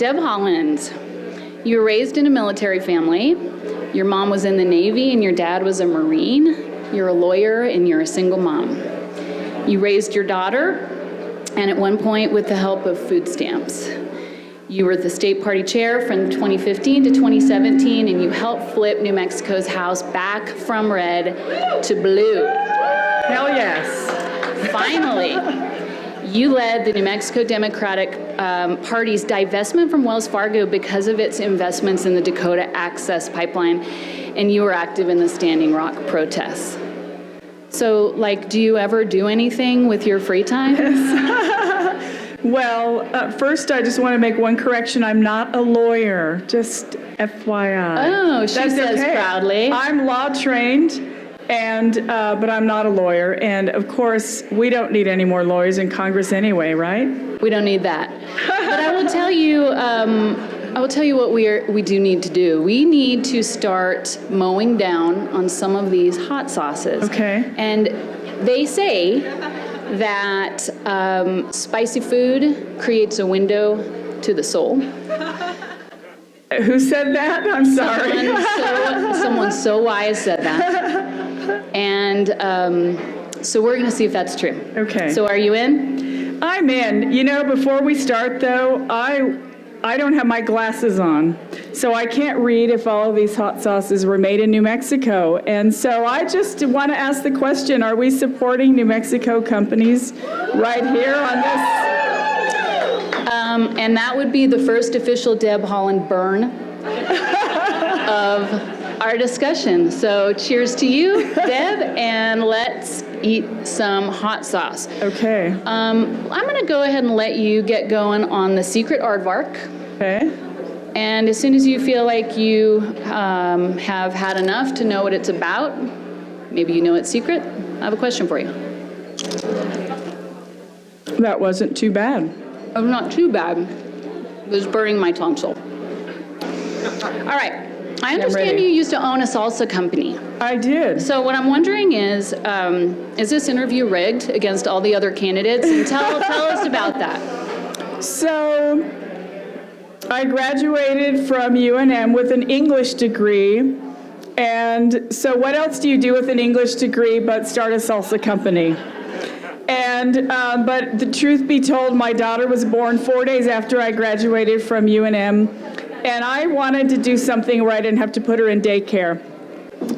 Deb Haaland, you were raised in a military family. Your mom was in the Navy and your dad was a Marine. You're a lawyer and you're a single mom. You raised your daughter, and at one point with the help of food stamps. You were the state party chair from 2015 to 2017, and you helped flip New Mexico's House back from red to blue. Hell yes. Finally, you led the New Mexico Democratic Party's divestment from Wells Fargo because of its investments in the Dakota Access Pipeline, and you were active in the Standing Rock protests. So, like, do you ever do anything with your free time? Well, first I just want to make one correction. I'm not a lawyer, just FYI. Oh, she That's says okay. proudly. I'm law trained, and but I'm not a lawyer. And of course, we don't need any more lawyers in Congress anyway, right? We don't need that. But I will tell you, what we do need to do. We need to start mowing down on some of these hot sauces. Okay. And they say that spicy food creates a window to the soul. Who said that? I'm sorry. Someone so wise said that. And so we're going to see if that's true. Okay. So are you in? I'm in. You know, before we start, though, I don't have my glasses on, so I can't read if all of these hot sauces were made in New Mexico. And so I just want to ask the question, are we supporting New Mexico companies right here on this? And that would be the first official Deb Haaland burn of our discussion. So cheers to you, Deb, and let's eat some hot sauce. Okay. I'm going to go ahead and let you get going on the secret aardvark. Okay. And as soon as you feel like you have had enough to know what it's about, maybe you know it's secret, I have a question for you. That wasn't too bad. Oh, not too bad. It was burning my tonsil. All right. I understand you used to own a salsa company. I did. So what I'm wondering is this interview rigged against all the other candidates? And tell us about that. So I graduated from UNM with an English degree. And so what else do you do with an English degree but start a salsa company? And but the truth be told, my daughter was born 4 days after I graduated from UNM, and I wanted to do something where I didn't have to put her in daycare.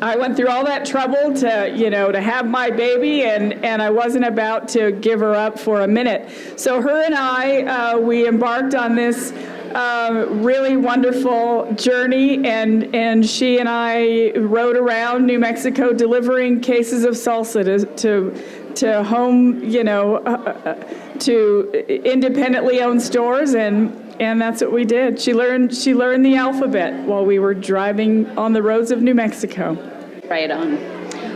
I went through all that trouble to have my baby, and I wasn't about to give her up for a minute. So her and I, we embarked on this really wonderful journey, and she and I rode around New Mexico delivering cases of salsa to home, to independently owned stores, and that's what we did. She learned the alphabet while we were driving on the roads of New Mexico. Right on.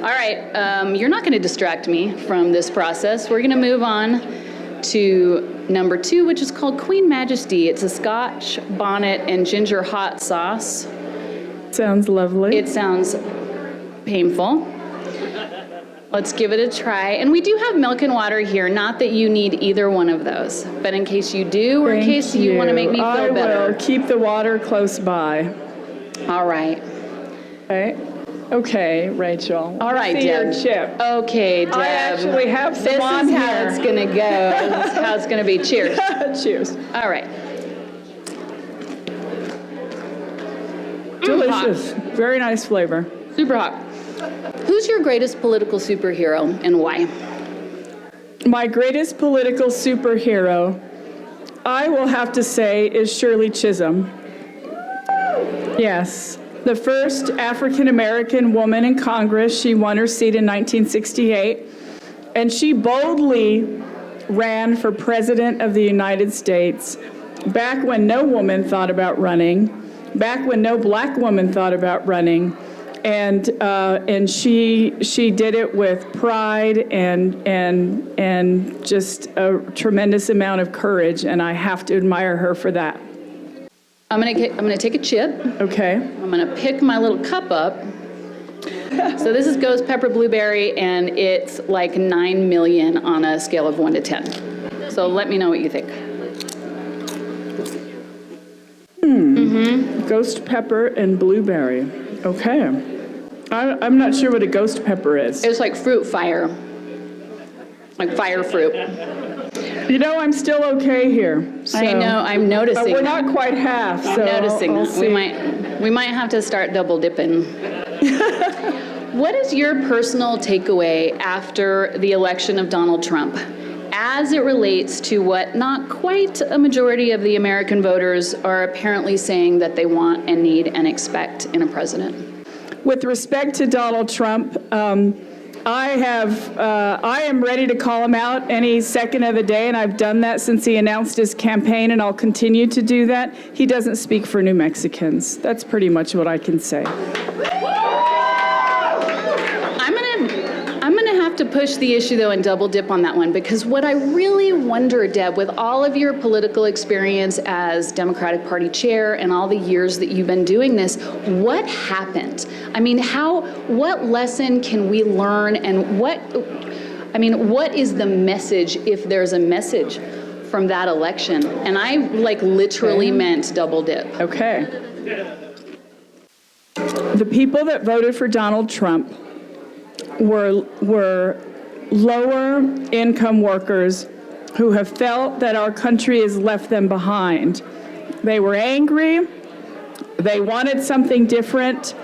All right, you're not going to distract me from this process. We're going to move on to number 2, which is called Queen Majesty. It's a Scotch bonnet and ginger hot sauce. Sounds lovely. It sounds painful. Let's give it a try. And we do have milk and water here. Not that you need either one of those, but in case you do, or in case you want to make me feel better. I will keep the water close by. All right. Okay, Rachel. All right, See Deb. your chip. Okay, Deb. I actually have some on This is here. how it's going to go. This is how it's going to be. Cheers. Cheers. All right. Delicious. Very nice flavor. Super hot. Who's your greatest political superhero and why? My greatest political superhero, I will have to say, is Shirley Chisholm. Yes. The first African-American woman in Congress. She won her seat in 1968. And she boldly ran for President of the United States back when no woman thought about running, back when no black woman thought about running. And she did it with pride and just a tremendous amount of courage, and I have to admire her for that. I'm gonna take a chip. Okay. I'm gonna pick my little cup up. So this is ghost pepper blueberry, and it's like 9 million on a scale of 1 to 10. So let me know what you think. Ghost pepper and blueberry. Okay. I'm not sure what a ghost pepper is. It's like fruit fire, like fire fruit. You know, I'm still okay here. So. I know, I'm noticing. We're not quite half, so noticing I'll that. see. We might have to start double dipping. What is your personal takeaway after the election of Donald Trump as it relates to what not quite a majority of the American voters are apparently saying that they want and need and expect in a president? With respect to Donald Trump, I am ready to call him out any second of the day, and I've done that since he announced his campaign, and I'll continue to do that. He doesn't speak for New Mexicans. That's pretty much what I can say. I'm gonna have to push the issue though and double dip on that one, because what I really wonder, Deb, with all of your political experience as Democratic Party chair and all the years that you've been doing this, what happened? I mean, what lesson can we learn, and what is the message, if there's a message from that election? And I literally meant double dip. Okay. The people that voted for Donald Trump were lower income workers who have felt that our country has left them behind. They were angry, they wanted something different,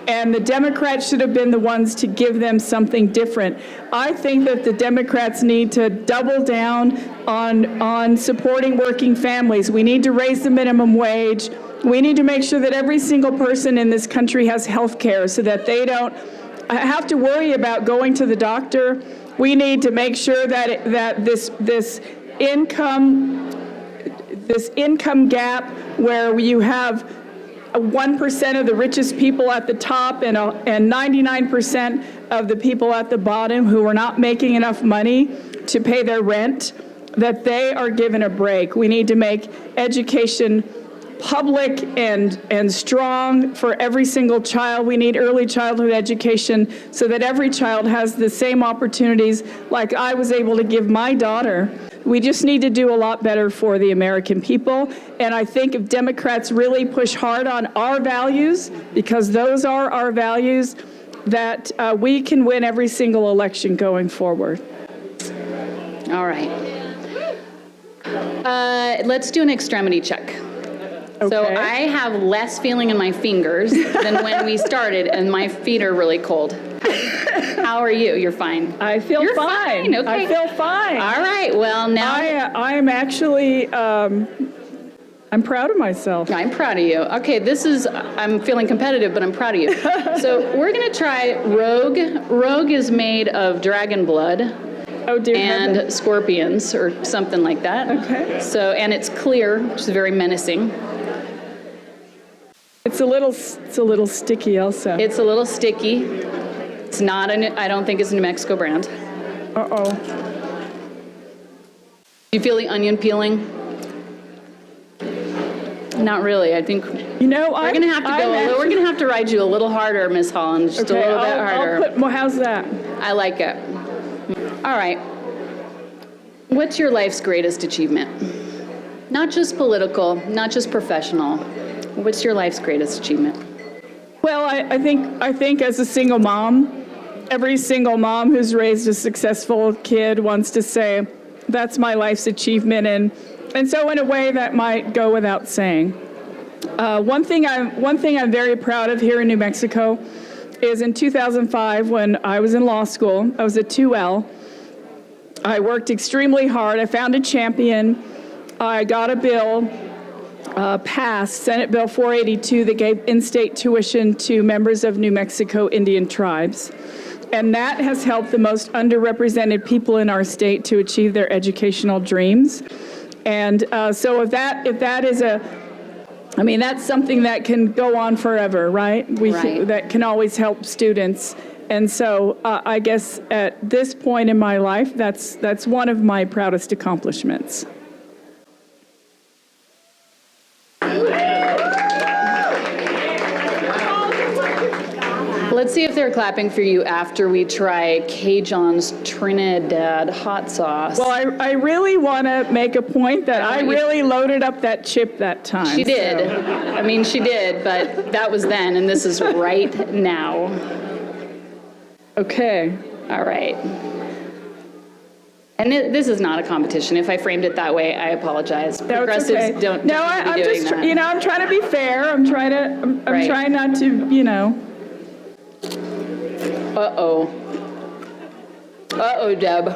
and the Democrats should have been the ones to give them something different. I think that the Democrats need to double down on supporting working families. We need to raise the minimum wage. We need to make sure that every single person in this country has health care so that they don't have to worry about going to the doctor. We need to make sure that this income gap, where you have 1% of the richest people at the top and 99% of the people at the bottom who are not making enough money to pay their rent, that they are given a break. We need to make education public and strong for every single child. We need early childhood education so that every child has the same opportunities like I was able to give my daughter. We just need to do a lot better for the American people. And I think if Democrats really push hard on our values, because those are our values, that we can win every single election going forward. All right. Let's do an extremity check. Okay. So I have less feeling in my fingers than when we started, and my feet are really cold. How are you? You're fine. I feel You're fine. Okay. I feel fine. All right. Well, now I am actually, I'm proud of myself. I'm proud of you. Okay, I'm feeling competitive, but I'm proud of you. So we're going to try Rogue. Rogue is made of dragon blood. Oh, dear and heaven. scorpions or something like that. Okay. So, and it's clear, which is very menacing. It's a little sticky, Elsa. It's a little sticky. It's not I don't think it's a New Mexico brand. Uh-oh. Do you feel the onion peeling? Not really. I think we're gonna have to we're gonna have to ride you a little harder, Miss Haaland, just a little bit harder. How's that? I like it. All right. What's your life's greatest achievement? Not just political, not just professional. What's your life's greatest achievement? Well, I think as a single mom, every single mom who's raised a successful kid wants to say, that's my life's achievement, and so in a way that might go without saying. One thing I'm very proud of here in New Mexico is in 2005, when I was in law school, I was a 2L. I worked extremely hard. I found a champion. I got a bill passed, Senate Bill 482, that gave in-state tuition to members of New Mexico Indian tribes. And that has helped the most underrepresented people in our state to achieve their educational dreams. And so if that is that's something that can go on forever, right? That can always help students. And so I guess at this point in my life, that's one of my proudest accomplishments. Let's see if there are clapping for you after we try Cajon's Trinidad hot sauce. Well, I really want to make a point that I really loaded up that chip that time. She did. So. I mean, she did, but that was then, and this is right now. Okay. All right. And this is not a competition. If I framed it that way, I apologize. No, Progressives it's okay. don't No, need to be I'm doing just, that. I'm trying to be fair. I'm Right. trying not to, Uh-oh. Uh-oh, Deb.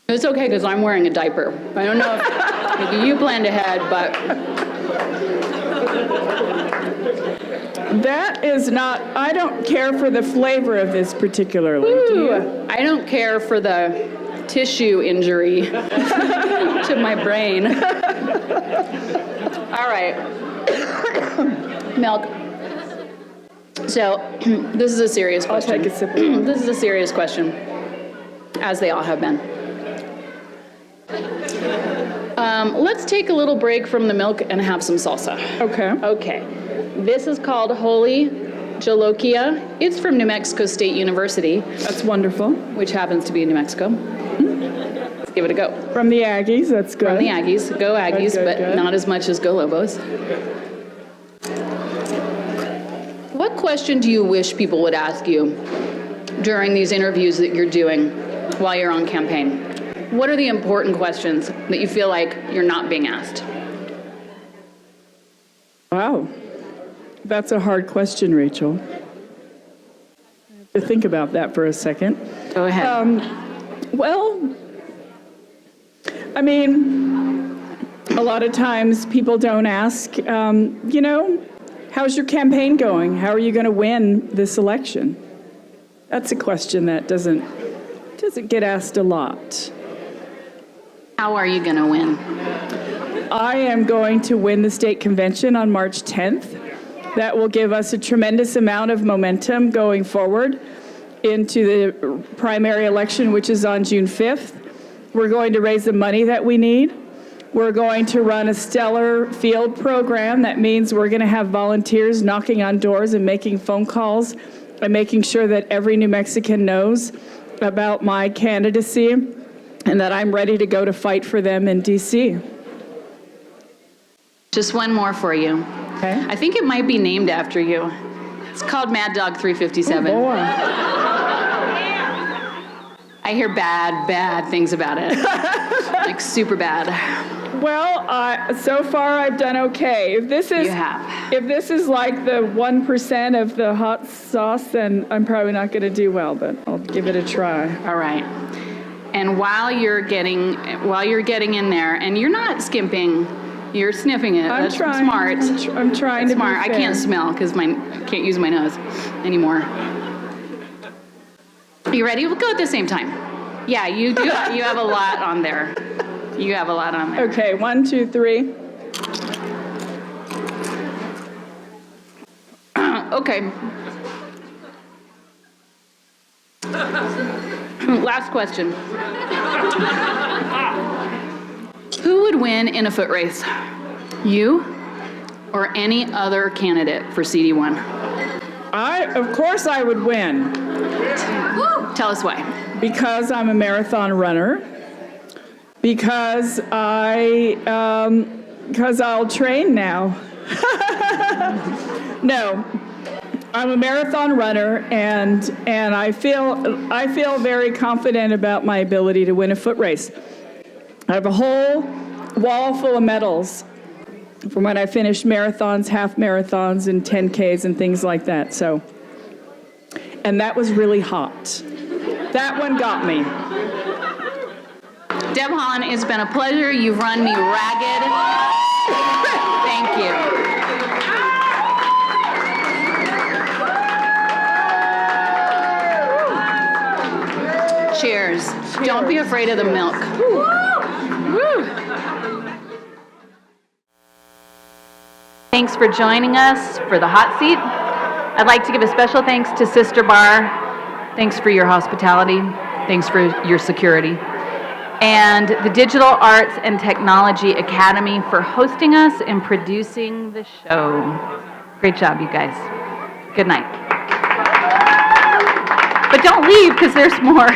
It's okay, because I'm wearing a diaper. I don't know if you planned ahead, but... That is not, I don't care for the flavor of this particularly. Do you? I don't care for the tissue injury to my brain. All right. Milk. So, this is a serious question. I'll take a sip of it. This is a serious question, as they all have been. Let's take a little break from the milk and have some salsa. Okay. Okay. This is called Holy Jolokia. It's from New Mexico State University, That's wonderful. which happens to be in New Mexico. Let's give it a go. From the Aggies, that's good. From the Aggies. Go Aggies, Good, but good. not as much as Go Lobos. What question do you wish people would ask you during these interviews that you're doing while you're on campaign? What are the important questions that you feel like you're not being asked? Wow. That's a hard question, Rachel. I have to think about that for a second. Go ahead. Well, I mean, a lot of times people don't ask, how's your campaign going? How are you going to win this election? That's a question that doesn't get asked a lot. How are you going to win? I am going to win the state convention on March 10th. That will give us a tremendous amount of momentum going forward into the primary election, which is on June 5th. We're going to raise the money that we need. We're going to run a stellar field program. That means we're going to have volunteers knocking on doors and making phone calls and making sure that every New Mexican knows about my candidacy and that I'm ready to go to fight for them in D.C. Just one more for you. Okay. I think it might be named after you. It's called Mad Dog 357. Boy. I hear bad things about it. Like super bad. Well, so far I've done okay. If this is You have. If this is like the 1% of the hot sauce, then I'm probably not going to do well, but I'll give it a try. All right. And while you're getting in there, and you're not skimping, you're sniffing it. I'm That's trying. smart. I'm trying to Smart. be I fair. can't smell because I can't use my nose anymore. You ready? We'll go at the same time. Yeah, you do. You have a lot on there. You have a lot on there. Okay, 1, 2, 3. Okay. Last question. Who would win in a foot race? You or any other candidate for CD1? Of course I would win Tell us why. because I'm a marathon runner. Because I'll train now. No, I'm a marathon runner, and I feel very confident about my ability to win a foot race. I have a whole wall full of medals from when I finished marathons, half marathons, and 10Ks and things like that. So, and that was really hot. That one got me. Deb Haaland, it's been a pleasure. You've run me ragged. Thank you. Cheers. Don't be afraid of the milk. Woo. Thanks for joining us for the hot seat. I'd like to give a special thanks to Sister Bar. Thanks for your hospitality. Thanks for your security. And the Digital Arts and Technology Academy for hosting us and producing the show. Great job, you guys. Good night. But don't leave, because there's more.